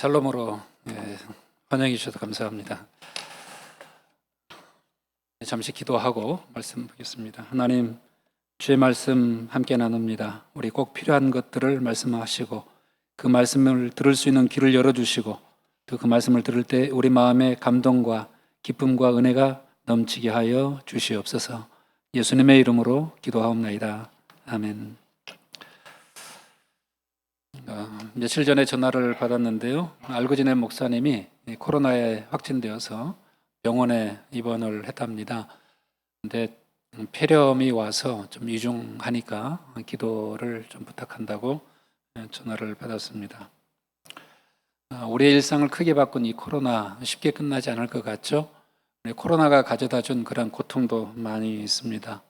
샬롬으로 환영해 주셔서 감사합니다. 잠시 기도하고 말씀 보겠습니다. 하나님, 주의 말씀 함께 나눕니다. 우리 꼭 필요한 것들을 말씀하시고 그 말씀을 들을 수 있는 귀를 열어주시고 또 그 말씀을 들을 때 우리 마음에 감동과 기쁨과 은혜가 넘치게 하여 주시옵소서. 예수님의 이름으로 기도하옵나이다. 아멘. 며칠 전에 전화를 받았는데요. 알고 지낸 목사님이 코로나에 확진되어서 병원에 입원을 했답니다. 근데 폐렴이 와서 좀 위중하니까 기도를 좀 부탁한다고 전화를 받았습니다. 우리의 일상을 크게 바꾼 이 코로나 쉽게 끝나지 않을 것 같죠? 코로나가 가져다 준 그런 고통도 많이 있습니다.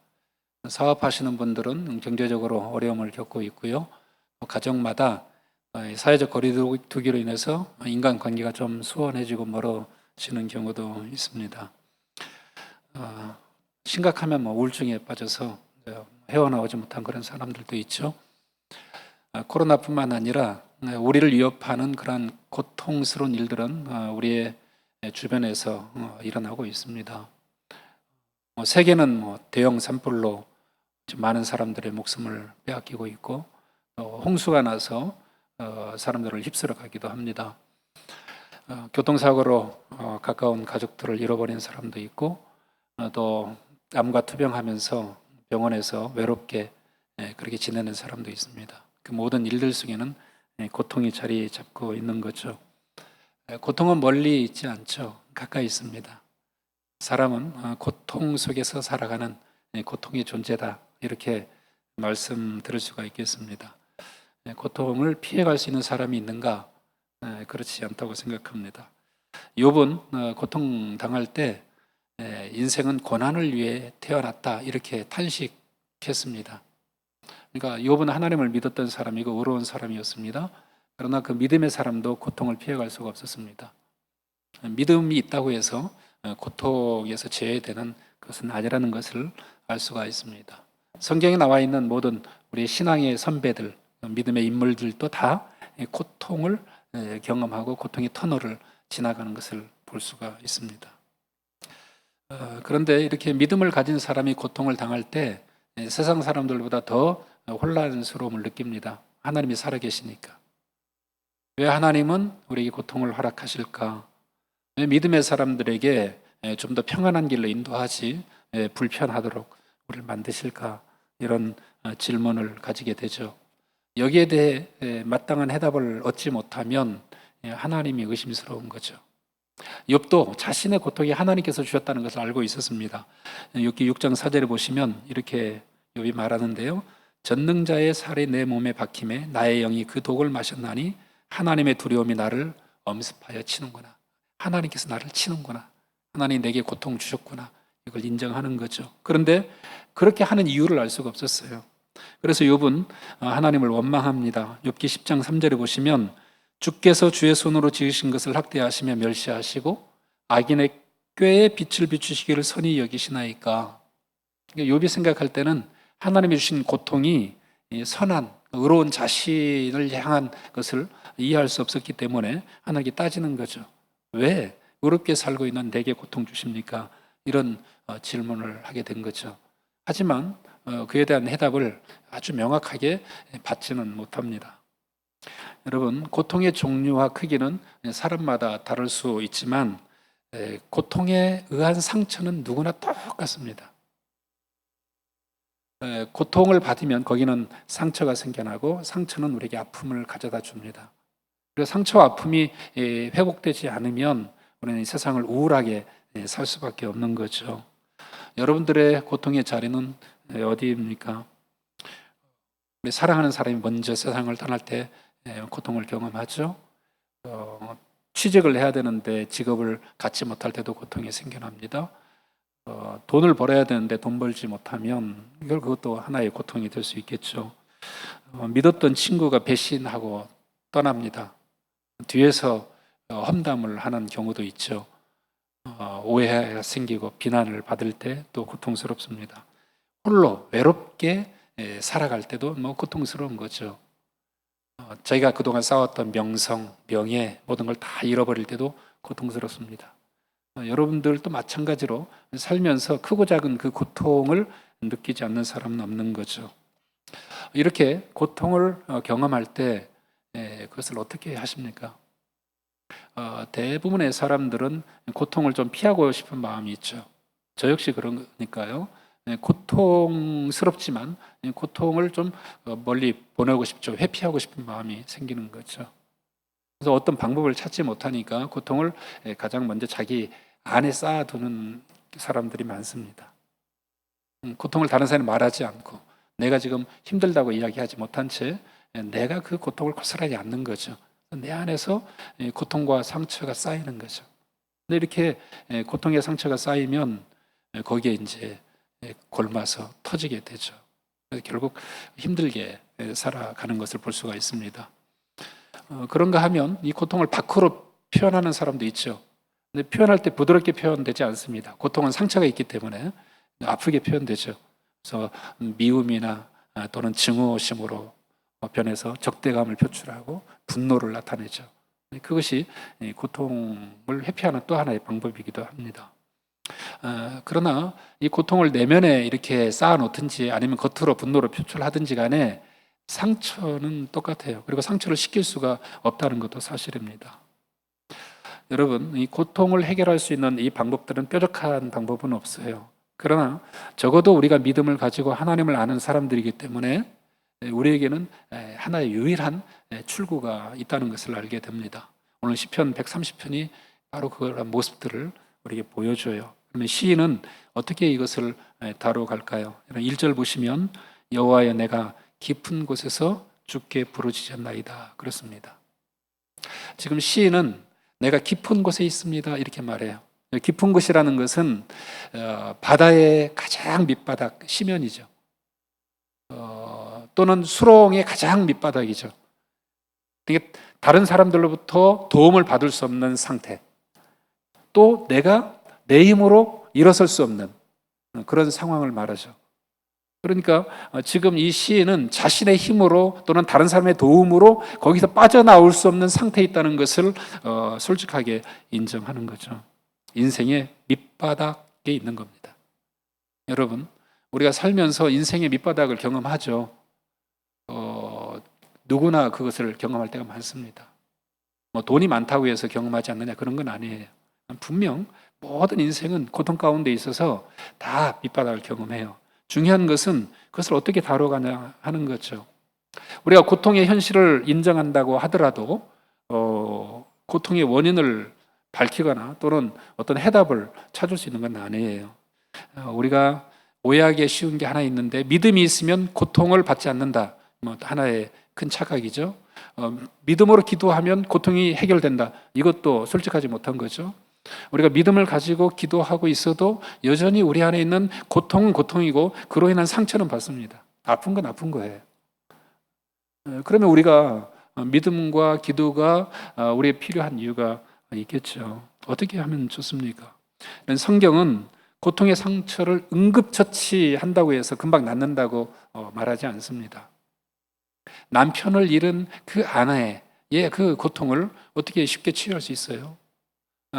사업하시는 분들은 경제적으로 어려움을 겪고 있고요. 가정마다 사회적 거리두기로 인해서 인간관계가 좀 수월해지고 멀어지는 경우도 있습니다. 심각하면 우울증에 빠져서 헤어나오지 못한 그런 사람들도 있죠. 코로나뿐만 아니라 우리를 위협하는 그런 고통스러운 일들은 우리의 주변에서 일어나고 있습니다. 세계는 대형 산불로 많은 사람들의 목숨을 빼앗기고 있고 홍수가 나서 사람들을 휩쓸어 가기도 합니다. 교통사고로 가까운 가족들을 잃어버린 사람도 있고 또 암과 투병하면서 병원에서 외롭게 그렇게 지내는 사람도 있습니다. 그 모든 일들 속에는 고통이 자리 잡고 있는 거죠. 고통은 멀리 있지 않죠. 가까이 있습니다. 사람은 고통 속에서 살아가는 고통의 존재다. 이렇게 말씀 들을 수가 있겠습니다. 고통을 피해갈 수 있는 사람이 있는가? 그렇지 않다고 생각합니다. 욥은 고통 당할 때 인생은 고난을 위해 태어났다 이렇게 탄식했습니다. 그러니까 욥은 하나님을 믿었던 사람이고 의로운 사람이었습니다. 그러나 그 믿음의 사람도 고통을 피해갈 수가 없었습니다. 믿음이 있다고 해서 고통에서 제외되는 것은 아니라는 것을 알 수가 있습니다. 성경에 나와 있는 모든 우리 신앙의 선배들, 믿음의 인물들도 다 고통을 경험하고 고통의 터널을 지나가는 것을 볼 수가 있습니다. 그런데 이렇게 믿음을 가진 사람이 고통을 당할 때 세상 사람들보다 더 혼란스러움을 느낍니다. 하나님이 살아계시니까. 왜 하나님은 우리에게 고통을 허락하실까? 왜 믿음의 사람들에게 좀 더 평안한 길로 인도하지 불편하도록 우리를 만드실까? 이런 질문을 가지게 되죠. 여기에 대해 마땅한 해답을 얻지 못하면 하나님이 의심스러운 거죠. 욥도 자신의 고통이 하나님께서 주셨다는 것을 알고 있었습니다. 욥기 6장 4절에 보시면 이렇게 욥이 말하는데요. 전능자의 살이 내 몸에 박힘에 나의 영이 그 독을 마셨나니 하나님의 두려움이 나를 엄습하여 치는구나. 하나님께서 나를 치는구나. 하나님 내게 고통 주셨구나. 이걸 인정하는 거죠. 그런데 그렇게 하는 이유를 알 수가 없었어요. 그래서 욥은 하나님을 원망합니다. 욥기 10장 3절에 보시면 주께서 주의 손으로 지으신 것을 학대하시며 멸시하시고 악인의 꾀에 빛을 비추시기를 선히 여기시나이까. 욥이 생각할 때는 하나님이 주신 고통이 선한 의로운 자신을 향한 것을 이해할 수 없었기 때문에 하나님께 따지는 거죠. 왜 의롭게 살고 있는 내게 고통 주십니까? 이런 질문을 하게 된 거죠. 하지만 그에 대한 해답을 아주 명확하게 받지는 못합니다. 여러분, 고통의 종류와 크기는 사람마다 다를 수 있지만 고통에 의한 상처는 누구나 똑같습니다. 고통을 받으면 거기는 상처가 생겨나고 상처는 우리에게 아픔을 가져다 줍니다. 그래서 상처와 아픔이 회복되지 않으면 우리는 이 세상을 우울하게 살 수밖에 없는 거죠. 여러분들의 고통의 자리는 어디입니까? 우리 사랑하는 사람이 먼저 세상을 떠날 때 고통을 경험하죠. 취직을 해야 되는데 직업을 갖지 못할 때도 고통이 생겨납니다. 돈을 벌어야 되는데 돈 벌지 못하면 그것도 하나의 고통이 될 수 있겠죠. 믿었던 친구가 배신하고 떠납니다. 뒤에서 험담을 하는 경우도 있죠. 오해가 생기고 비난을 받을 때 또 고통스럽습니다. 홀로 외롭게 살아갈 때도 고통스러운 거죠. 자기가 그동안 쌓았던 명성, 명예 모든 걸 다 잃어버릴 때도 고통스럽습니다. 여러분들도 마찬가지로 살면서 크고 작은 그 고통을 느끼지 않는 사람은 없는 거죠. 이렇게 고통을 경험할 때 그것을 어떻게 하십니까? 대부분의 사람들은 고통을 좀 피하고 싶은 마음이 있죠. 저 역시 그러니까요. 고통스럽지만 고통을 좀 멀리 보내고 싶죠. 회피하고 싶은 마음이 생기는 거죠. 그래서 어떤 방법을 찾지 못하니까 고통을 가장 먼저 자기 안에 쌓아두는 사람들이 많습니다. 고통을 다른 사람이 말하지 않고 내가 지금 힘들다고 이야기하지 못한 채 내가 그 고통을 고스란히 안는 거죠. 내 안에서 고통과 상처가 쌓이는 거죠. 근데 이렇게 고통의 상처가 쌓이면 거기에 이제 골마서 터지게 되죠. 결국 힘들게 살아가는 것을 볼 수가 있습니다. 그런가 하면 이 고통을 밖으로 표현하는 사람도 있죠. 근데 표현할 때 부드럽게 표현되지 않습니다. 고통은 상처가 있기 때문에 아프게 표현되죠. 그래서 미움이나 또는 증오심으로 변해서 적대감을 표출하고 분노를 나타내죠. 그것이 고통을 회피하는 또 하나의 방법이기도 합니다. 그러나 이 고통을 내면에 이렇게 쌓아놓든지 아니면 겉으로 분노를 표출하든지 간에 상처는 똑같아요. 그리고 상처를 식힐 수가 없다는 것도 사실입니다. 여러분, 이 고통을 해결할 수 있는 이 방법들은 뾰족한 방법은 없어요. 그러나 적어도 우리가 믿음을 가지고 하나님을 아는 사람들이기 때문에 우리에게는 하나의 유일한 출구가 있다는 것을 알게 됩니다. 오늘 시편 130편이 바로 그런 모습들을 우리에게 보여줘요. 그러면 시인은 어떻게 이것을 다뤄갈까요? 1절 보시면 여호와여 내가 깊은 곳에서 주께 부르짖었나이다 그렇습니다. 지금 시인은 내가 깊은 곳에 있습니다 이렇게 말해요. 깊은 곳이라는 것은 바다의 가장 밑바닥 시면이죠. 또는 수렁의 가장 밑바닥이죠. 그러니까 다른 사람들로부터 도움을 받을 수 없는 상태, 또 내가 내 힘으로 일어설 수 없는 그런 상황을 말하죠. 그러니까 지금 이 시인은 자신의 힘으로 또는 다른 사람의 도움으로 거기서 빠져나올 수 없는 상태에 있다는 것을 솔직하게 인정하는 거죠. 인생의 밑바닥에 있는 겁니다. 여러분, 우리가 살면서 인생의 밑바닥을 경험하죠. 누구나 그것을 경험할 때가 많습니다. 돈이 많다고 해서 경험하지 않느냐 그런 건 아니에요. 분명 모든 인생은 고통 가운데 있어서 다 밑바닥을 경험해요. 중요한 것은 그것을 어떻게 다뤄가냐 하는 거죠. 우리가 고통의 현실을 인정한다고 하더라도 고통의 원인을 밝히거나 또는 어떤 해답을 찾을 수 있는 건 아니에요. 우리가 오해하기 쉬운 게 하나 있는데 믿음이 있으면 고통을 받지 않는다. 하나의 큰 착각이죠. 믿음으로 기도하면 고통이 해결된다. 이것도 솔직하지 못한 거죠. 우리가 믿음을 가지고 기도하고 있어도 여전히 우리 안에 있는 고통은 고통이고 그로 인한 상처는 받습니다. 아픈 건 아픈 거예요. 그러면 우리가 믿음과 기도가 우리에 필요한 이유가 있겠죠. 어떻게 하면 좋습니까? 성경은 고통의 상처를 응급처치한다고 해서 금방 낫는다고 말하지 않습니다. 남편을 잃은 그 아내의 그 고통을 어떻게 쉽게 치유할 수 있어요?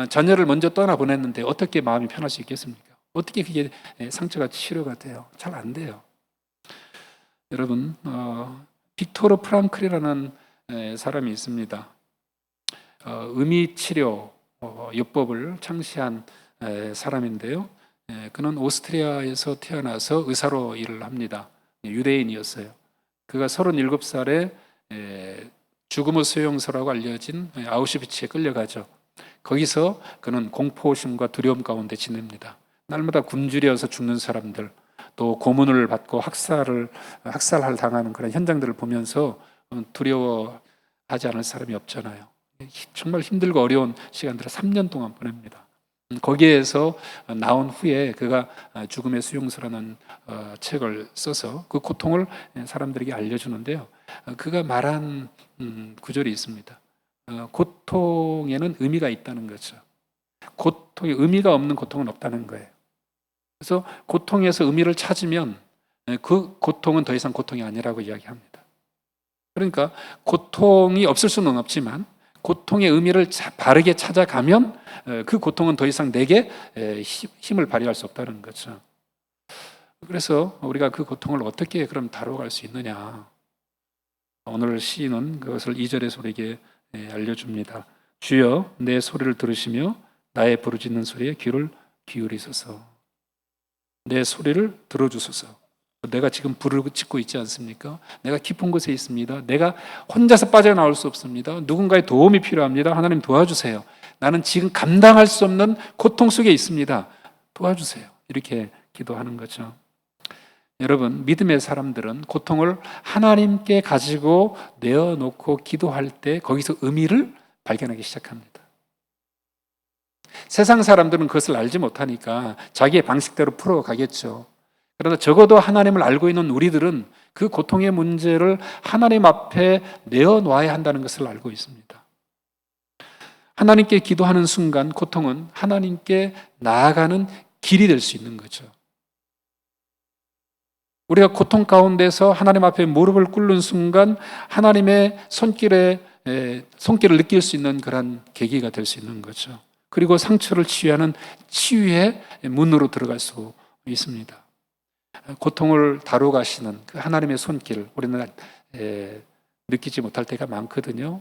자녀를 먼저 떠나보냈는데 어떻게 마음이 편할 수 있겠습니까? 어떻게 그게 상처가 치료가 돼요? 잘 안 돼요. 여러분, 빅토르 프랑클이라는 사람이 있습니다. 의미치료 요법을 창시한 사람인데요. 그는 오스트리아에서 태어나서 의사로 일을 합니다. 유대인이었어요. 그가 37살에 죽음의 수용소라고 알려진 아우슈비츠에 끌려가죠. 거기서 그는 공포심과 두려움 가운데 지냅니다. 날마다 굶주려서 죽는 사람들, 또 고문을 받고 학살할 당하는 그런 현장들을 보면서 두려워하지 않을 사람이 없잖아요. 정말 힘들고 어려운 시간들을 3년 동안 보냅니다. 거기에서 나온 후에 그가 죽음의 수용소라는 책을 써서 그 고통을 사람들에게 알려주는데요. 그가 말한 구절이 있습니다. 고통에는 의미가 있다는 거죠. 고통에 의미가 없는 고통은 없다는 거예요. 그래서 고통에서 의미를 찾으면 그 고통은 더 이상 고통이 아니라고 이야기합니다. 그러니까 고통이 없을 수는 없지만 고통의 의미를 바르게 찾아가면 그 고통은 더 이상 내게 힘을 발휘할 수 없다는 거죠. 그래서 우리가 그 고통을 어떻게 그럼 다뤄갈 수 있느냐. 오늘 시인은 그것을 2절에서 우리에게 알려줍니다. 주여 내 소리를 들으시며 나의 부르짖는 소리에 귀를 기울이소서. 내 소리를 들어주소서. 내가 지금 부르짖고 있지 않습니까? 내가 깊은 곳에 있습니다. 내가 혼자서 빠져나올 수 없습니다. 누군가의 도움이 필요합니다. 하나님 도와주세요. 나는 지금 감당할 수 없는 고통 속에 있습니다. 도와주세요. 이렇게 기도하는 거죠. 여러분, 믿음의 사람들은 고통을 하나님께 가지고 내어놓고 기도할 때 거기서 의미를 발견하기 시작합니다. 세상 사람들은 그것을 알지 못하니까 자기의 방식대로 풀어가겠죠. 그러나 적어도 하나님을 알고 있는 우리들은 그 고통의 문제를 하나님 앞에 내어놓아야 한다는 것을 알고 있습니다. 하나님께 기도하는 순간 고통은 하나님께 나아가는 길이 될 수 있는 거죠. 우리가 고통 가운데서 하나님 앞에 무릎을 꿇는 순간 하나님의 손길을 느낄 수 있는 그런 계기가 될 수 있는 거죠. 그리고 상처를 치유하는 치유의 문으로 들어갈 수 있습니다. 고통을 다루가시는 그 하나님의 손길 우리는 느끼지 못할 때가 많거든요.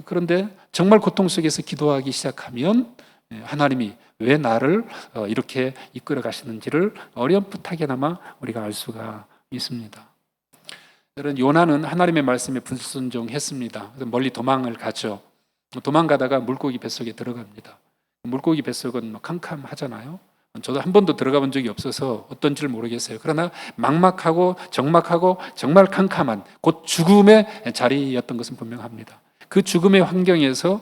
그런데 정말 고통 속에서 기도하기 시작하면 하나님이 왜 나를 이렇게 이끌어 가시는지를 어렴풋하게나마 우리가 알 수가 있습니다. 여러분, 요나는 하나님의 말씀에 불순종했습니다. 멀리 도망을 가죠. 도망가다가 물고기 뱃속에 들어갑니다. 물고기 뱃속은 캄캄하잖아요. 저도 한 번도 들어가 본 적이 없어서 어떤지를 모르겠어요. 그러나 막막하고 적막하고 정말 캄캄한 곧 죽음의 자리였던 것은 분명합니다. 그 죽음의 환경에서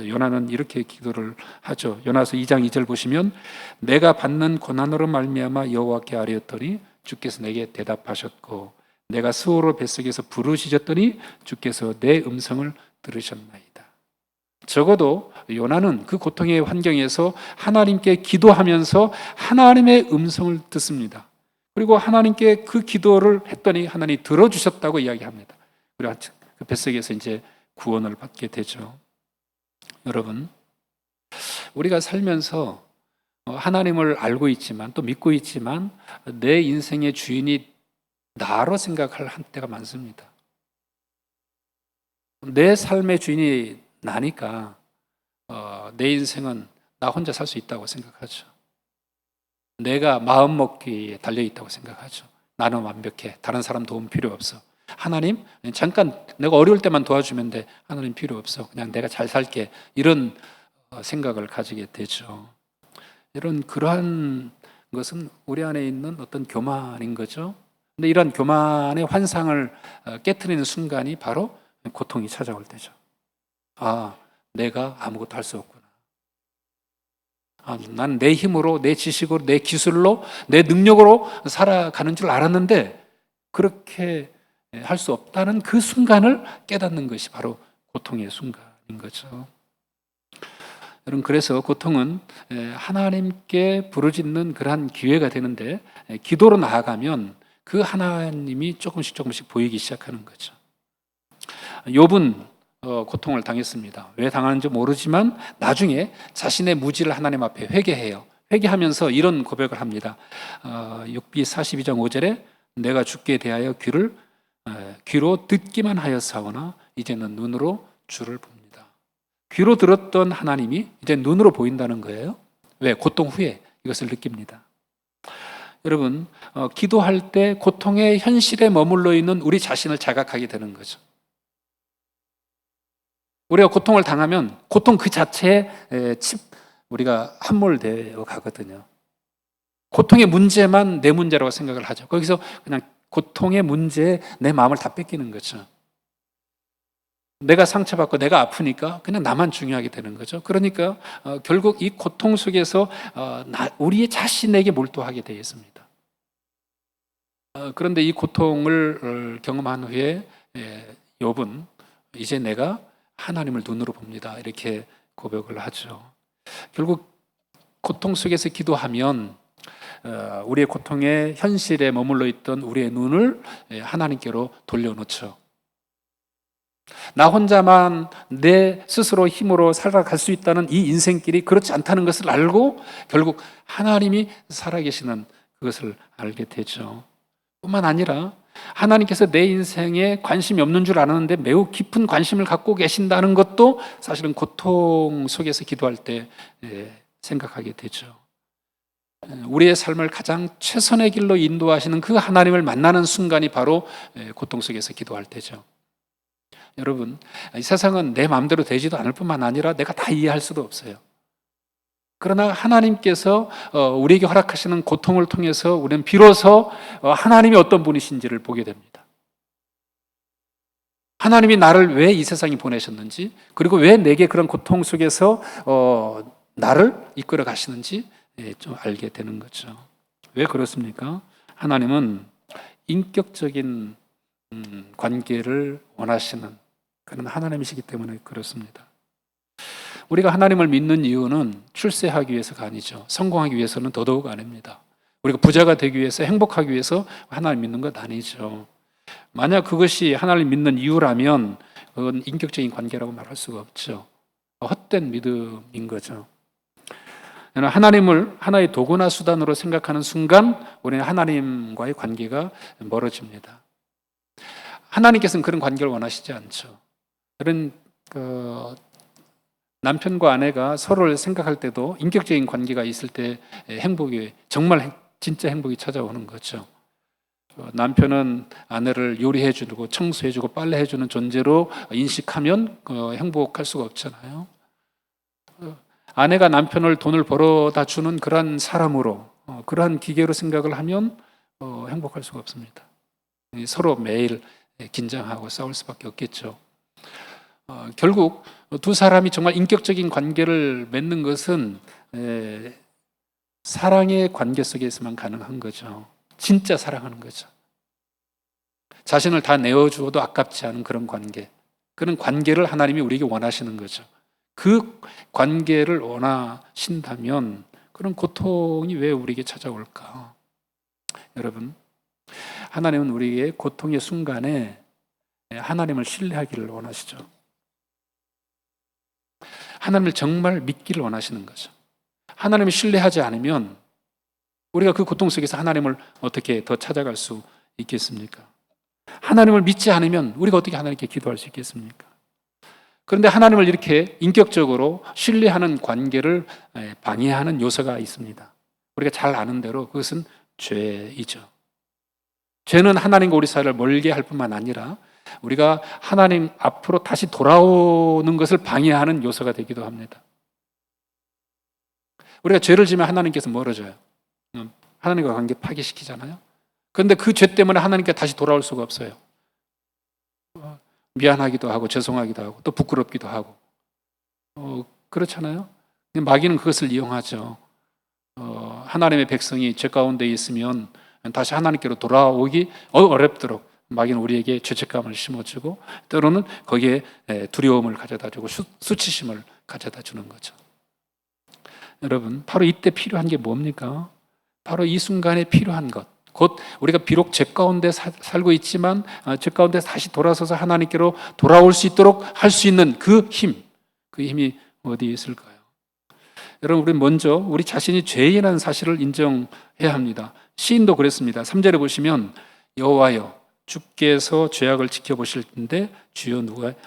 요나는 이렇게 기도를 하죠. 요나서 2장 2절 보시면 내가 받는 고난으로 말미암아 여호와께 아뢰었더니 주께서 내게 대답하셨고 내가 스오로 뱃속에서 부르짖었더니 주께서 내 음성을 들으셨나이다. 적어도 요나는 그 고통의 환경에서 하나님께 기도하면서 하나님의 음성을 듣습니다. 그리고 하나님께 그 기도를 했더니 하나님이 들어주셨다고 이야기합니다. 그리고 그 뱃속에서 이제 구원을 받게 되죠. 여러분, 우리가 살면서 하나님을 알고 있지만 또 믿고 있지만 내 인생의 주인이 나로 생각할 한때가 많습니다. 내 삶의 주인이 나니까 내 인생은 나 혼자 살 수 있다고 생각하죠. 내가 마음먹기에 달려있다고 생각하죠. 나는 완벽해. 다른 사람 도움 필요 없어. 하나님 잠깐 내가 어려울 때만 도와주면 돼. 하나님 필요 없어. 그냥 내가 잘 살게. 이런 생각을 가지게 되죠. 그러한 것은 우리 안에 있는 어떤 교만인 거죠. 근데 이런 교만의 환상을 깨트리는 순간이 바로 고통이 찾아올 때죠. 아, 내가 아무것도 할 수 없구나. 난 내 힘으로, 내 지식으로, 내 기술로, 내 능력으로 살아가는 줄 알았는데 그렇게 할 수 없다는 그 순간을 깨닫는 것이 바로 고통의 순간인 거죠. 여러분, 그래서 고통은 하나님께 부르짖는 그러한 기회가 되는데 기도로 나아가면 그 하나님이 조금씩 보이기 시작하는 거죠. 욥은 고통을 당했습니다. 왜 당하는지 모르지만 나중에 자신의 무지를 하나님 앞에 회개해요. 회개하면서 이런 고백을 합니다. 욥기 42장 5절에 내가 주께 대하여 귀로 듣기만 하였사오나 이제는 눈으로 주를 봅니다. 귀로 들었던 하나님이 이제 눈으로 보인다는 거예요. 왜? 고통 후에 이것을 느낍니다. 여러분, 기도할 때 고통의 현실에 머물러 있는 우리 자신을 자각하게 되는 거죠. 우리가 고통을 당하면 고통 그 자체에 우리가 함몰되어 가거든요. 고통의 문제만 내 문제라고 생각을 하죠. 거기서 그냥 고통의 문제에 내 마음을 다 뺏기는 거죠. 내가 상처받고 내가 아프니까 그냥 나만 중요하게 되는 거죠. 그러니까 결국 이 고통 속에서 우리의 자신에게 몰두하게 되어 있습니다. 그런데 이 고통을 경험한 후에 욥은 이제 내가 하나님을 눈으로 봅니다. 이렇게 고백을 하죠. 결국 고통 속에서 기도하면 우리의 고통의 현실에 머물러 있던 우리의 눈을 하나님께로 돌려놓죠. 나 혼자만 내 스스로 힘으로 살아갈 수 있다는 이 인생길이 그렇지 않다는 것을 알고 결국 하나님이 살아계시는 그것을 알게 되죠. 뿐만 아니라 하나님께서 내 인생에 관심이 없는 줄 아는데 매우 깊은 관심을 갖고 계신다는 것도 사실은 고통 속에서 기도할 때 생각하게 되죠. 우리의 삶을 가장 최선의 길로 인도하시는 그 하나님을 만나는 순간이 바로 고통 속에서 기도할 때죠. 여러분, 이 세상은 내 마음대로 되지도 않을 뿐만 아니라 내가 다 이해할 수도 없어요. 그러나 하나님께서 우리에게 허락하시는 고통을 통해서 우리는 비로소 하나님이 어떤 분이신지를 보게 됩니다. 하나님이 나를 왜 이 세상에 보내셨는지, 그리고 왜 내게 그런 고통 속에서 나를 이끌어 가시는지 좀 알게 되는 거죠. 왜 그렇습니까? 하나님은 인격적인 관계를 원하시는 그런 하나님이시기 때문에 그렇습니다. 우리가 하나님을 믿는 이유는 출세하기 위해서가 아니죠. 성공하기 위해서는 더더욱 아닙니다. 우리가 부자가 되기 위해서, 행복하기 위해서 하나님 믿는 것 아니죠. 만약 그것이 하나님 믿는 이유라면 그건 인격적인 관계라고 말할 수가 없죠. 헛된 믿음인 거죠. 하나님을 하나의 도구나 수단으로 생각하는 순간 우리는 하나님과의 관계가 멀어집니다. 하나님께서는 그런 관계를 원하시지 않죠. 그런 남편과 아내가 서로를 생각할 때도 인격적인 관계가 있을 때 행복이 정말 진짜 행복이 찾아오는 거죠. 남편은 아내를 요리해주고 청소해주고 빨래해주는 존재로 인식하면 행복할 수가 없잖아요. 아내가 남편을 돈을 벌어다 주는 그러한 사람으로 그러한 기계로 생각을 하면 행복할 수가 없습니다. 서로 매일 긴장하고 싸울 수밖에 없겠죠. 결국 두 사람이 정말 인격적인 관계를 맺는 것은 사랑의 관계 속에서만 가능한 거죠. 진짜 사랑하는 거죠. 자신을 다 내어주어도 아깝지 않은 그런 관계, 그런 관계를 하나님이 우리에게 원하시는 거죠. 그 관계를 원하신다면 그런 고통이 왜 우리에게 찾아올까? 여러분, 하나님은 우리에게 고통의 순간에 하나님을 신뢰하기를 원하시죠. 하나님을 정말 믿기를 원하시는 거죠. 하나님을 신뢰하지 않으면 우리가 그 고통 속에서 하나님을 어떻게 더 찾아갈 수 있겠습니까? 하나님을 믿지 않으면 우리가 어떻게 하나님께 기도할 수 있겠습니까? 그런데 하나님을 이렇게 인격적으로 신뢰하는 관계를 방해하는 요소가 있습니다. 우리가 잘 아는 대로 그것은 죄이죠. 죄는 하나님과 우리 사이를 멀게 할 뿐만 아니라 우리가 하나님 앞으로 다시 돌아오는 것을 방해하는 요소가 되기도 합니다. 우리가 죄를 지면 하나님께서 멀어져요. 하나님과 관계 파괴시키잖아요. 그런데 그 죄 때문에 하나님께 다시 돌아올 수가 없어요. 미안하기도 하고 죄송하기도 하고 또 부끄럽기도 하고 그렇잖아요. 마귀는 그것을 이용하죠. 하나님의 백성이 죄 가운데 있으면 다시 하나님께로 돌아오기 어렵도록 마귀는 우리에게 죄책감을 심어주고 때로는 거기에 두려움을 가져다주고 수치심을 가져다주는 거죠. 여러분, 바로 이때 필요한 게 뭡니까? 바로 이 순간에 필요한 것, 곧 우리가 비록 죄 가운데 살고 있지만 죄 가운데 다시 돌아서서 하나님께로 돌아올 수 있도록 할 수 있는 그 힘이 어디에 있을까요? 여러분, 우리 먼저 우리 자신이 죄인이라는 사실을 인정해야 합니다. 시인도 그랬습니다. 3절에 보시면 여호와여 주께서 죄악을 지켜보실 텐데 주여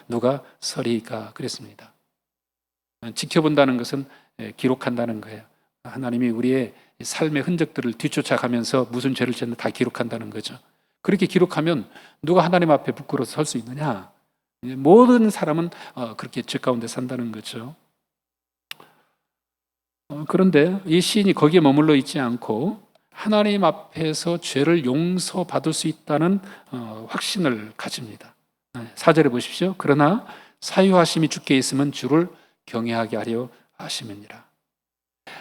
누가 서리이까 그랬습니다. 지켜본다는 것은 기록한다는 거예요. 하나님이 우리의 삶의 흔적들을 뒤쫓아가면서 무슨 죄를 지었는지 다 기록한다는 거죠. 그렇게 기록하면 누가 하나님 앞에 부끄러워서 설 수 있느냐? 모든 사람은 그렇게 죄 가운데 산다는 거죠. 그런데 이 시인이 거기에 머물러 있지 않고 하나님 앞에서 죄를 용서받을 수 있다는 확신을 가집니다. 4절에 보십시오. 그러나 사유하심이 주께 있으면 주를 경외하게 하려 하심이니라.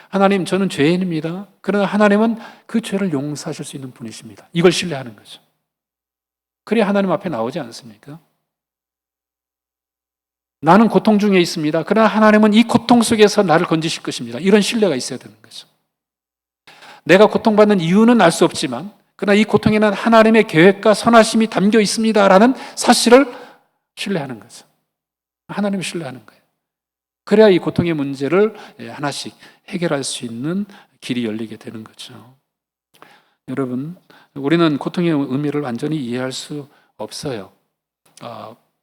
하나님, 저는 죄인입니다. 그러나 하나님은 그 죄를 용서하실 수 있는 분이십니다. 이걸 신뢰하는 거죠. 그래야 하나님 앞에 나오지 않습니까? 나는 고통 중에 있습니다. 그러나 하나님은 이 고통 속에서 나를 건지실 것입니다. 이런 신뢰가 있어야 되는 거죠. 내가 고통받는 이유는 알 수 없지만 그러나 이 고통에는 하나님의 계획과 선하심이 담겨 있습니다라는 사실을 신뢰하는 거죠. 하나님을 신뢰하는 거예요. 그래야 이 고통의 문제를 하나씩 해결할 수 있는 길이 열리게 되는 거죠. 여러분, 우리는 고통의 의미를 완전히 이해할 수 없어요.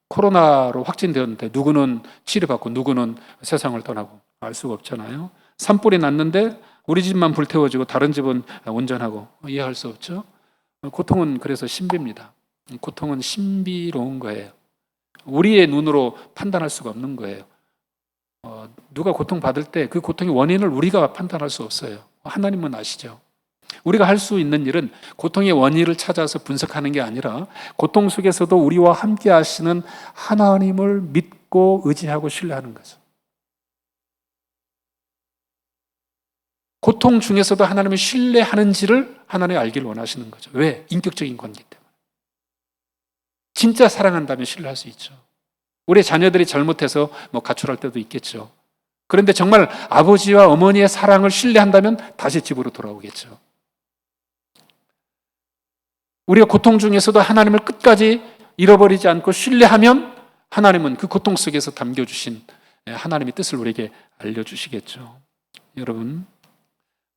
코로나로 확진되었는데 누구는 치료받고 누구는 세상을 떠나고 알 수가 없잖아요. 산불이 났는데 우리 집만 불태워지고 다른 집은 온전하고 이해할 수 없죠. 고통은 그래서 신비입니다. 고통은 신비로운 거예요. 우리의 눈으로 판단할 수가 없는 거예요. 누가 고통받을 때 그 고통의 원인을 우리가 판단할 수 없어요. 하나님은 아시죠. 우리가 할 수 있는 일은 고통의 원인을 찾아서 분석하는 게 아니라 고통 속에서도 우리와 함께 하시는 하나님을 믿고 의지하고 신뢰하는 거죠. 고통 중에서도 하나님을 신뢰하는지를 하나님이 알기를 원하시는 거죠. 왜? 인격적인 관계 때문에. 진짜 사랑한다면 신뢰할 수 있죠. 우리 자녀들이 잘못해서 가출할 때도 있겠죠. 그런데 정말 아버지와 어머니의 사랑을 신뢰한다면 다시 집으로 돌아오겠죠. 우리가 고통 중에서도 하나님을 끝까지 잃어버리지 않고 신뢰하면 하나님은 그 고통 속에서 담겨주신 하나님의 뜻을 우리에게 알려주시겠죠. 여러분,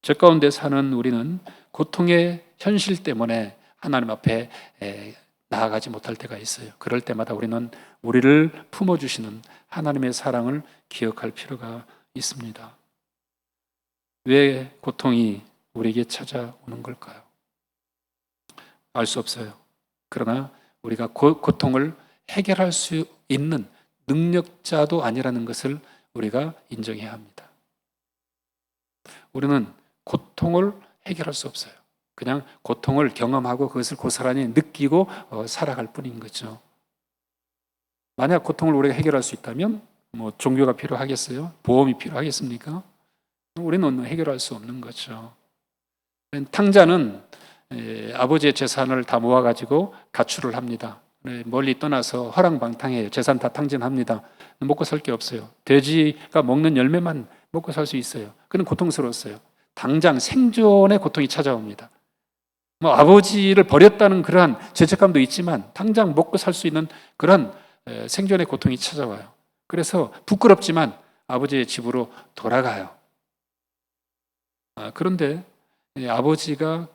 저 가운데 사는 우리는 고통의 현실 때문에 하나님 앞에 나아가지 못할 때가 있어요. 그럴 때마다 우리는 우리를 품어주시는 하나님의 사랑을 기억할 필요가 있습니다. 왜 고통이 우리에게 찾아오는 걸까요? 알 수 없어요. 그러나 우리가 고통을 해결할 수 있는 능력자도 아니라는 것을 우리가 인정해야 합니다. 우리는 고통을 해결할 수 없어요. 그냥 고통을 경험하고 그것을 고스란히 느끼고 살아갈 뿐인 거죠. 만약 고통을 우리가 해결할 수 있다면 종교가 필요하겠어요? 보험이 필요하겠습니까? 우리는 해결할 수 없는 거죠. 탕자는 아버지의 재산을 다 모아가지고 가출을 합니다. 멀리 떠나서 허랑방탕해요. 재산 다 탕진합니다. 먹고 살 게 없어요. 돼지가 먹는 열매만 먹고 살 수 있어요. 그는 고통스러웠어요. 당장 생존의 고통이 찾아옵니다. 아버지를 버렸다는 그러한 죄책감도 있지만 당장 먹고 살 수 있는 그런 생존의 고통이 찾아와요. 그래서 부끄럽지만 아버지의 집으로 돌아가요. 그런데 아버지가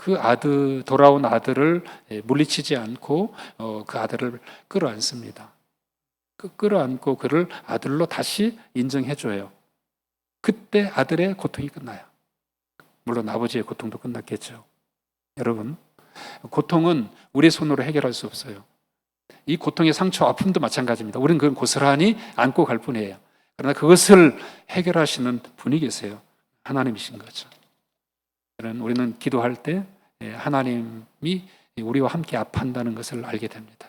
돌아온 아들을 물리치지 않고 그 아들을 끌어안습니다. 끌어안고 그를 아들로 다시 인정해줘요. 그때 아들의 고통이 끝나요. 물론 아버지의 고통도 끝났겠죠. 여러분, 고통은 우리 손으로 해결할 수 없어요. 이 고통의 상처, 아픔도 마찬가지입니다. 우리는 그걸 고스란히 안고 갈 뿐이에요. 그러나 그것을 해결하시는 분이 계세요. 하나님이신 거죠. 우리는 기도할 때 하나님이 우리와 함께 아파한다는 것을 알게 됩니다.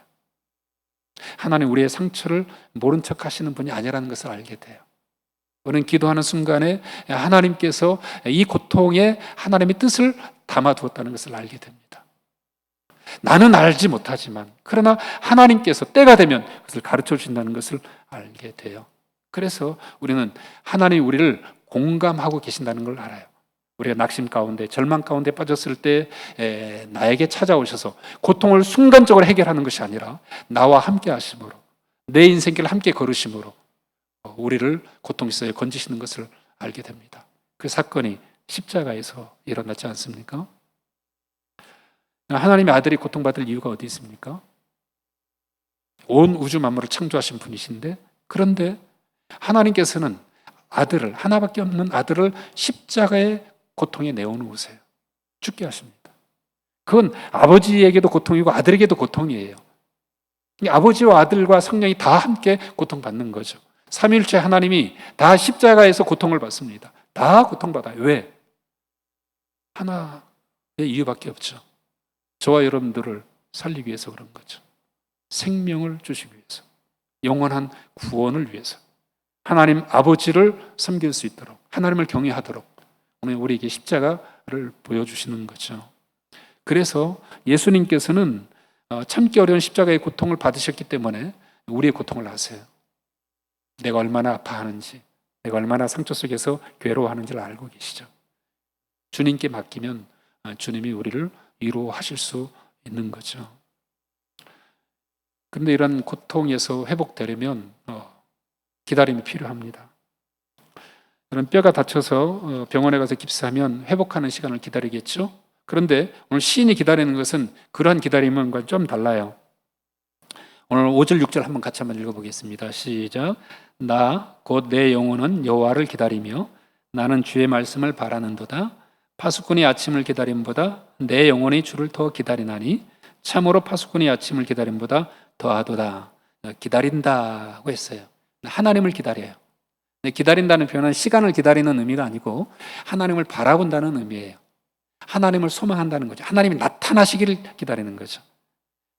하나님 우리의 상처를 모른 척 하시는 분이 아니라는 것을 알게 돼요. 우리는 기도하는 순간에 하나님께서 이 고통에 하나님의 뜻을 담아두었다는 것을 알게 됩니다. 나는 알지 못하지만 그러나 하나님께서 때가 되면 그것을 가르쳐 주신다는 것을 알게 돼요. 그래서 우리는 하나님이 우리를 공감하고 계신다는 걸 알아요. 우리가 낙심 가운데 절망 가운데 빠졌을 때 나에게 찾아오셔서 고통을 순간적으로 해결하는 것이 아니라 나와 함께 하심으로 내 인생길을 함께 걸으심으로 우리를 고통 속에 건지시는 것을 알게 됩니다. 그 사건이 십자가에서 일어났지 않습니까? 하나님의 아들이 고통받을 이유가 어디 있습니까? 온 우주 만물을 창조하신 분이신데 그런데 하나님께서는 아들을 하나밖에 없는 아들을 십자가에 고통에 내어놓으세요. 죽게 하십니다. 그건 아버지에게도 고통이고 아들에게도 고통이에요. 아버지와 아들과 성령이 다 함께 고통받는 거죠. 삼위일체 하나님이 다 십자가에서 고통을 받습니다. 다 고통받아요. 왜? 하나의 이유밖에 없죠. 저와 여러분들을 살리기 위해서 그런 거죠. 생명을 주시기 위해서, 영원한 구원을 위해서, 하나님 아버지를 섬길 수 있도록, 하나님을 경외하도록 오늘 우리에게 십자가를 보여주시는 거죠. 그래서 예수님께서는 참기 어려운 십자가의 고통을 받으셨기 때문에 우리의 고통을 아세요. 내가 얼마나 아파하는지, 내가 얼마나 상처 속에서 괴로워하는지를 알고 계시죠. 주님께 맡기면 주님이 우리를 위로하실 수 있는 거죠. 그런데 이런 고통에서 회복되려면 기다림이 필요합니다. 그런 뼈가 다쳐서 병원에 가서 깁스하면 회복하는 시간을 기다리겠죠. 그런데 오늘 시인이 기다리는 것은 그러한 기다림과 좀 달라요. 오늘 5절 6절 한번 같이 한번 읽어보겠습니다. 시작. 나 곧 내 영혼은 여호와를 기다리며 나는 주의 말씀을 바라는도다. 파수꾼이 아침을 기다림보다 내 영혼이 주를 더 기다리나니 참으로 파수꾼이 아침을 기다림보다 더하도다. 기다린다고 했어요. 하나님을 기다려요. 기다린다는 표현은 시간을 기다리는 의미가 아니고 하나님을 바라본다는 의미예요. 하나님을 소망한다는 거죠. 하나님이 나타나시기를 기다리는 거죠.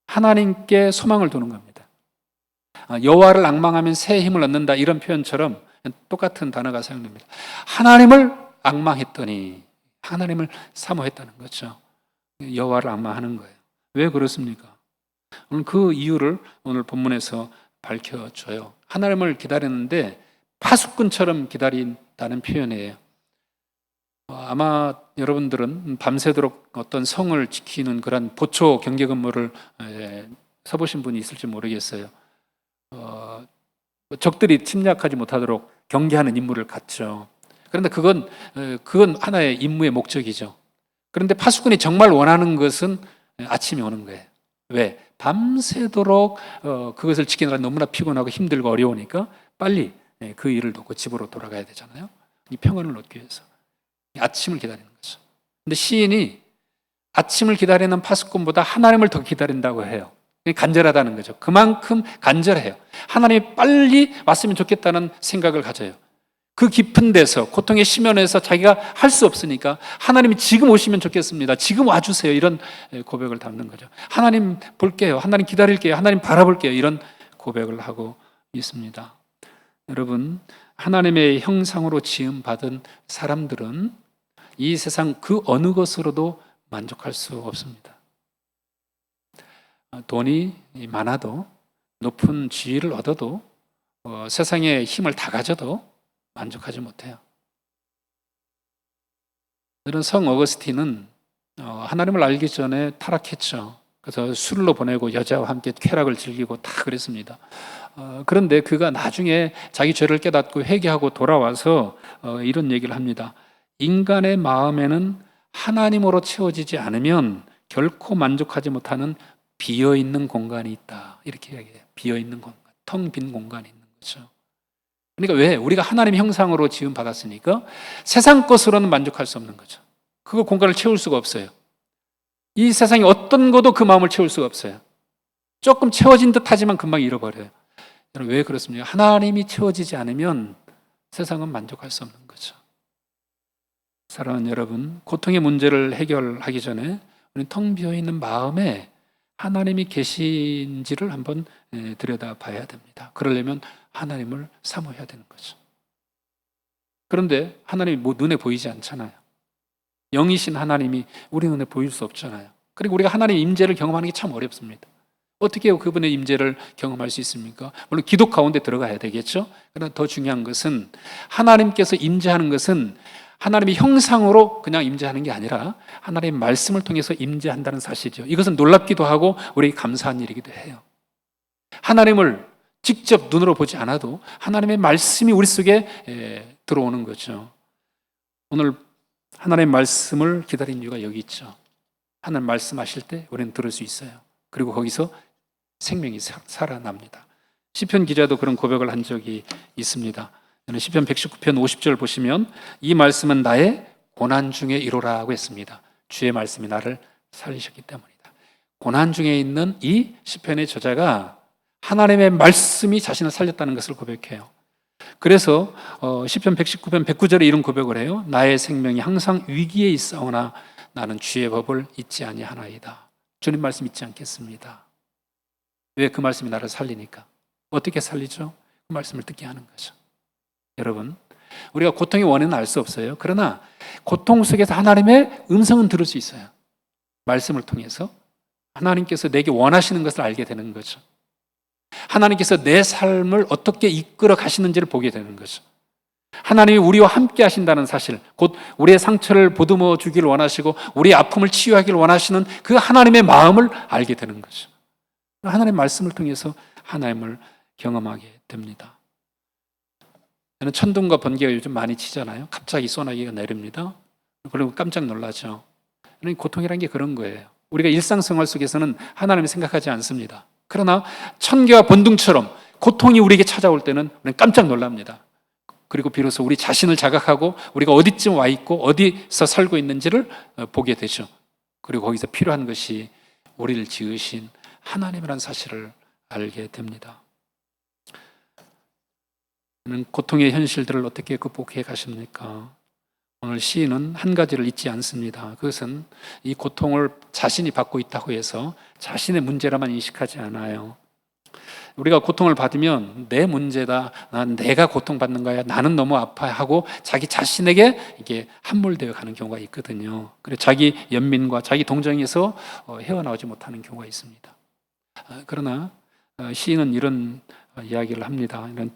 하나님께 소망을 두는 겁니다. 여호와를 앙망하면 새 힘을 얻는다, 이런 표현처럼 똑같은 단어가 사용됩니다. 하나님을 앙망했더니 하나님을 사모했다는 거죠. 여호와를 앙망하는 거예요. 왜 그렇습니까? 오늘 그 이유를 오늘 본문에서 밝혀줘요. 하나님을 기다리는데 파수꾼처럼 기다린다는 표현이에요. 아마 여러분들은 밤새도록 어떤 성을 지키는 그런 보초 경계 근무를 서보신 분이 있을지 모르겠어요. 적들이 침략하지 못하도록 경계하는 임무를 갖죠. 그런데 그건 하나의 임무의 목적이죠. 그런데 파수꾼이 정말 원하는 것은 아침이 오는 거예요. 왜? 밤새도록 그것을 지키느라 너무나 피곤하고 힘들고 어려우니까 빨리 그 일을 놓고 집으로 돌아가야 되잖아요. 이 평안을 얻기 위해서 아침을 기다리는 거죠. 근데 시인이 아침을 기다리는 파수꾼보다 하나님을 더 기다린다고 해요. 간절하다는 거죠. 그만큼 간절해요. 하나님이 빨리 왔으면 좋겠다는 생각을 가져요. 그 깊은 데서, 고통의 심연에서 자기가 할 수 없으니까 하나님이 지금 오시면 좋겠습니다. 지금 와주세요. 이런 고백을 담는 거죠. 하나님 볼게요. 하나님 기다릴게요. 하나님 바라볼게요. 이런 고백을 하고 있습니다. 여러분, 하나님의 형상으로 지음받은 사람들은 이 세상 그 어느 것으로도 만족할 수 없습니다. 돈이 많아도, 높은 지위를 얻어도, 세상의 힘을 다 가져도 만족하지 못해요. 이런 성 어거스틴은 하나님을 알기 전에 타락했죠. 그래서 술로 보내고 여자와 함께 쾌락을 즐기고 다 그랬습니다. 그런데 그가 나중에 자기 죄를 깨닫고 회개하고 돌아와서 이런 얘기를 합니다. 인간의 마음에는 하나님으로 채워지지 않으면 결코 만족하지 못하는 비어있는 공간이 있다. 이렇게 이야기해요. 비어있는 공간, 텅 빈 공간이 있는 거죠. 그러니까 왜? 우리가 하나님의 형상으로 지음 받았으니까 세상 것으로는 만족할 수 없는 거죠. 그 공간을 채울 수가 없어요. 이 세상에 어떤 것도 그 마음을 채울 수가 없어요. 조금 채워진 듯 하지만 금방 잃어버려요. 여러분, 왜 그렇습니까? 하나님이 채워지지 않으면 세상은 만족할 수 없는 거죠. 사랑하는 여러분, 고통의 문제를 해결하기 전에 우리는 텅 비어있는 마음에 하나님이 계신지를 한번 들여다봐야 됩니다. 그러려면 하나님을 사모해야 되는 거죠. 그런데 하나님이 눈에 보이지 않잖아요. 영이신 하나님이 우리 눈에 보일 수 없잖아요. 그리고 우리가 하나님의 임재를 경험하는 게 참 어렵습니다. 어떻게 그분의 임재를 경험할 수 있습니까? 물론 기도 가운데 들어가야 되겠죠. 그러나 더 중요한 것은 하나님께서 임재하는 것은 하나님의 형상으로 그냥 임재하는 게 아니라 하나님의 말씀을 통해서 임재한다는 사실이죠. 이것은 놀랍기도 하고 우리에게 감사한 일이기도 해요. 하나님을 직접 눈으로 보지 않아도 하나님의 말씀이 우리 속에 들어오는 거죠. 오늘 하나님의 말씀을 기다린 이유가 여기 있죠. 하나님 말씀하실 때 우리는 들을 수 있어요. 그리고 거기서 생명이 살아납니다. 시편 기자도 그런 고백을 한 적이 있습니다. 시편 119편 50절 보시면 이 말씀은 나의 고난 중에 이로라고 했습니다. 주의 말씀이 나를 살리셨기 때문이다. 고난 중에 있는 이 시편의 저자가 하나님의 말씀이 자신을 살렸다는 것을 고백해요. 그래서 시편 119편 109절에 이런 고백을 해요. 나의 생명이 항상 위기에 있사오나 나는 주의 법을 잊지 아니하나이다. 주님 말씀 잊지 않겠습니다. 왜? 그 말씀이 나를 살리니까. 어떻게 살리죠? 그 말씀을 듣게 하는 거죠. 여러분, 우리가 고통의 원인은 알 수 없어요. 그러나 고통 속에서 하나님의 음성은 들을 수 있어요. 말씀을 통해서 하나님께서 내게 원하시는 것을 알게 되는 거죠. 하나님께서 내 삶을 어떻게 이끌어 가시는지를 보게 되는 거죠. 하나님이 우리와 함께 하신다는 사실, 곧 우리의 상처를 보듬어 주기를 원하시고 우리의 아픔을 치유하기를 원하시는 그 하나님의 마음을 알게 되는 거죠. 하나님의 말씀을 통해서 하나님을 경험하게 됩니다. 저는 천둥과 번개가 요즘 많이 치잖아요. 갑자기 소나기가 내립니다. 그리고 깜짝 놀라죠. 고통이라는 게 그런 거예요. 우리가 일상생활 속에서는 하나님을 생각하지 않습니다. 그러나 천개와 번둥처럼 고통이 우리에게 찾아올 때는 우리는 깜짝 놀랍니다. 그리고 비로소 우리 자신을 자각하고 우리가 어디쯤 와 있고 어디서 살고 있는지를 보게 되죠. 그리고 거기서 필요한 것이 우리를 지으신 하나님이라는 사실을 알게 됩니다. 고통의 현실들을 어떻게 극복해 가십니까? 오늘 시인은 한 가지를 잊지 않습니다. 그것은 이 고통을 자신이 받고 있다고 해서 자신의 문제라만 인식하지 않아요. 우리가 고통을 받으면 내 문제다, 내가 고통받는 거야, 나는 너무 아파하고 자기 자신에게 이게 함몰되어 가는 경우가 있거든요. 그래서 자기 연민과 자기 동정에서 헤어나오지 못하는 경우가 있습니다. 그러나 시인은 이런 이야기를 합니다. 이런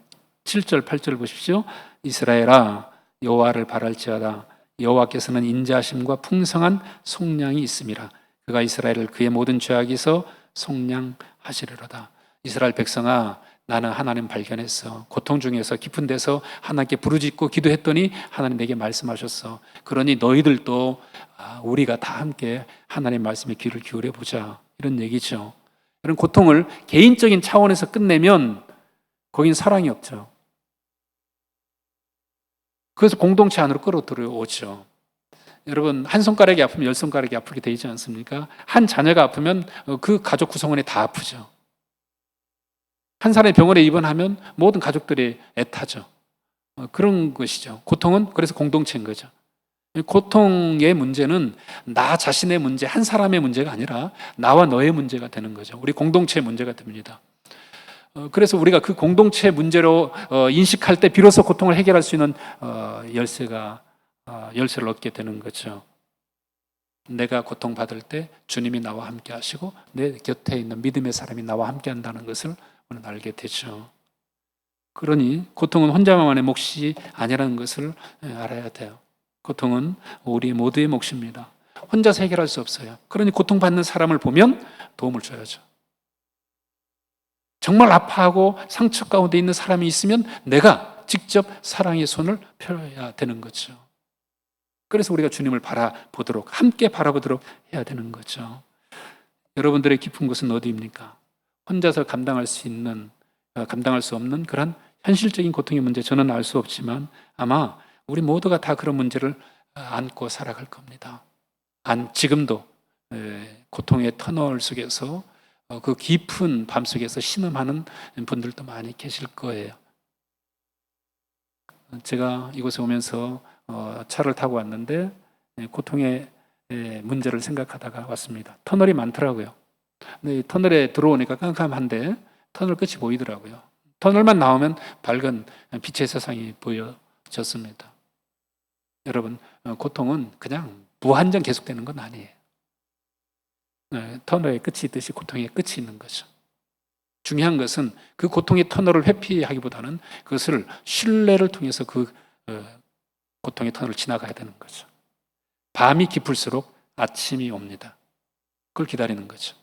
7절, 8절 보십시오. 이스라엘아 여호와를 바랄지어다. 여호와께서는 인자하심과 풍성한 속량이 있음이라. 그가 이스라엘을 그의 모든 죄악에서 속량하시리로다. 이스라엘 백성아, 나는 하나님 발견했어. 고통 중에서 깊은 데서 하나님께 부르짖고 기도했더니 하나님 내게 말씀하셨어. 그러니 너희들도 우리가 다 함께 하나님 말씀에 귀를 기울여 보자, 이런 얘기죠. 이런 고통을 개인적인 차원에서 끝내면 거긴 사랑이 없죠. 그래서 공동체 안으로 끌어들여오죠. 여러분, 한 손가락이 아프면 열 손가락이 아프게 되지 않습니까? 한 자녀가 아프면 그 가족 구성원이 다 아프죠. 한 사람이 병원에 입원하면 모든 가족들이 애타죠. 그런 것이죠. 고통은 그래서 공동체인 거죠. 고통의 문제는 나 자신의 문제, 한 사람의 문제가 아니라 나와 너의 문제가 되는 거죠. 우리 공동체의 문제가 됩니다. 그래서 우리가 그 공동체 문제로 인식할 때 비로소 고통을 해결할 수 있는 열쇠를 얻게 되는 거죠. 내가 고통받을 때 주님이 나와 함께 하시고 내 곁에 있는 믿음의 사람이 나와 함께 한다는 것을 우리는 알게 되죠. 그러니 고통은 혼자만의 몫이 아니라는 것을 알아야 돼요. 고통은 우리 모두의 몫입니다. 혼자서 해결할 수 없어요. 그러니 고통받는 사람을 보면 도움을 줘야죠. 정말 아파하고 상처 가운데 있는 사람이 있으면 내가 직접 사랑의 손을 펴야 되는 거죠. 그래서 우리가 주님을 바라보도록, 함께 바라보도록 해야 되는 거죠. 여러분들의 깊은 곳은 어디입니까? 혼자서 감당할 수 없는 그런 현실적인 고통의 문제, 저는 알 수 없지만 아마 우리 모두가 다 그런 문제를 안고 살아갈 겁니다. 지금도 고통의 터널 속에서 그 깊은 밤 속에서 신음하는 분들도 많이 계실 거예요. 제가 이곳에 오면서 차를 타고 왔는데 고통의 문제를 생각하다가 왔습니다. 터널이 많더라고요. 근데 터널에 들어오니까 깜깜한데 터널 끝이 보이더라고요. 터널만 나오면 밝은 빛의 세상이 보여졌습니다. 여러분, 고통은 그냥 무한정 계속되는 건 아니에요. 터널의 끝이 있듯이 고통의 끝이 있는 거죠. 중요한 것은 그 고통의 터널을 회피하기보다는 그것을 신뢰를 통해서 그 고통의 터널을 지나가야 되는 거죠. 밤이 깊을수록 아침이 옵니다. 그걸 기다리는 거죠.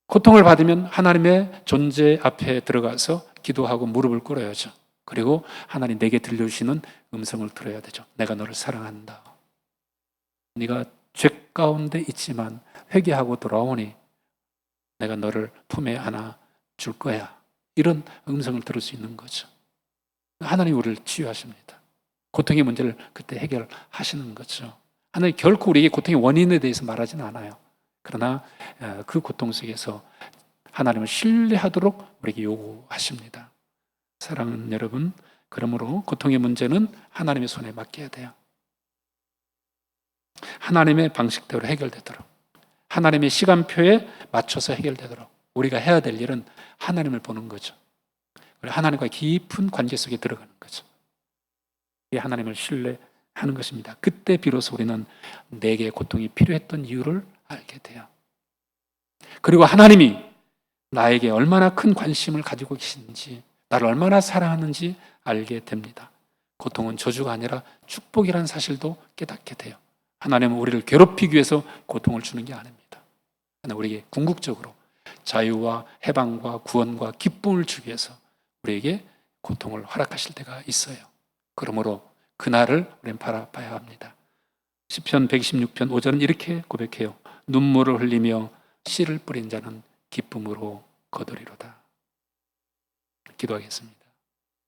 고통을 받으면 하나님의 존재 앞에 들어가서 기도하고 무릎을 꿇어야죠. 그리고 하나님 내게 들려주시는 음성을 들어야 되죠. 내가 너를 사랑한다. 네가 죄 가운데 있지만 회개하고 돌아오니 내가 너를 품에 안아 줄 거야. 이런 음성을 들을 수 있는 거죠. 하나님 우리를 치유하십니다. 고통의 문제를 그때 해결하시는 거죠. 하나님 결코 우리에게 고통의 원인에 대해서 말하지는 않아요. 그러나 그 고통 속에서 하나님을 신뢰하도록 우리에게 요구하십니다. 사랑하는 여러분, 그러므로 고통의 문제는 하나님의 손에 맡겨야 돼요. 하나님의 방식대로 해결되도록, 하나님의 시간표에 맞춰서 해결되도록 우리가 해야 될 일은 하나님을 보는 거죠. 그리고 하나님과 깊은 관계 속에 들어가는 거죠. 이게 하나님을 신뢰하는 것입니다. 그때 비로소 우리는 내게 고통이 필요했던 이유를 알게 돼요. 그리고 하나님이 나에게 얼마나 큰 관심을 가지고 계시는지, 나를 얼마나 사랑하는지 알게 됩니다. 고통은 저주가 아니라 축복이라는 사실도 깨닫게 돼요. 하나님은 우리를 괴롭히기 위해서 고통을 주는 게 아닙니다. 하나님 우리에게 궁극적으로 자유와 해방과 구원과 기쁨을 주기 위해서 우리에게 고통을 허락하실 때가 있어요. 그러므로 그날을 우리는 바라봐야 합니다. 시편 126편 5절은 이렇게 고백해요. 눈물을 흘리며 씨를 뿌린 자는 기쁨으로 거두리로다. 기도하겠습니다.